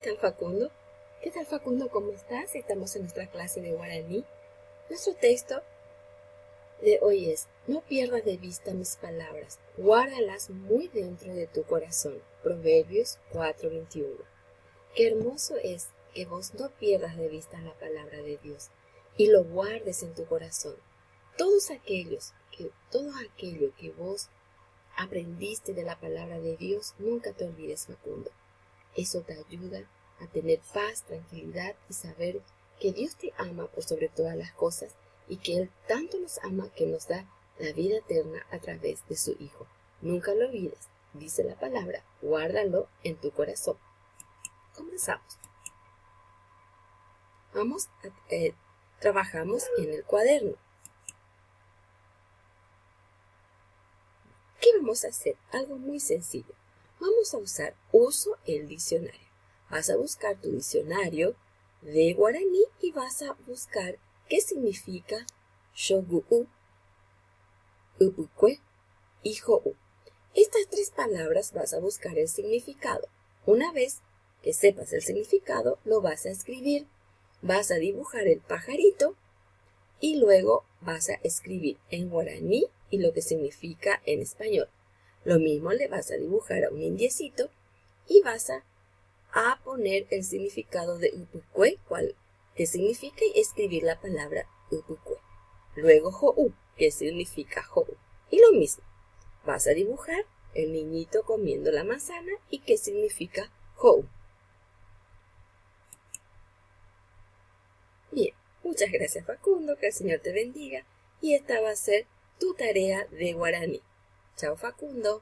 tal, Facundo? ¿Qué tal, Facundo? ¿Cómo estás? Estamos en nuestra clase de guaraní. Nuestro texto de hoy es: no pierdas de vista mis palabras, guárdalas muy dentro de tu corazón. Proverbios 4:21. Qué hermoso es que vos no pierdas de vista la palabra de Dios y lo guardes en tu corazón. Todo aquello que vos aprendiste de la palabra de Dios, nunca te olvides, Facundo. Eso te ayuda a tener paz, tranquilidad y saber que Dios te ama por sobre todas las cosas y que Él tanto nos ama que nos da la vida eterna a través de su Hijo. Nunca lo olvides, dice la palabra, guárdalo en tu corazón. Comenzamos. Trabajamos en el cuaderno. ¿Qué vamos a hacer? Algo muy sencillo. Vamos a uso el diccionario. Vas a buscar tu diccionario de guaraní y vas a buscar qué significa shogu'u, upukwe y ho'u. Estas tres palabras vas a buscar el significado. Una vez que sepas el significado, lo vas a escribir. Vas a dibujar el pajarito y luego vas a escribir en guaraní y lo que significa en español. Lo mismo le vas a dibujar a un indiecito y vas a poner el significado de upukwe, que significa, y escribir la palabra upukwe. Luego ho'u, que significa ho'u. Y lo mismo, vas a dibujar el niñito comiendo la manzana y que significa ho'u. Bien, muchas gracias, Facundo, que el Señor te bendiga, y esta va a ser tu tarea de guaraní. Chao, Facundo.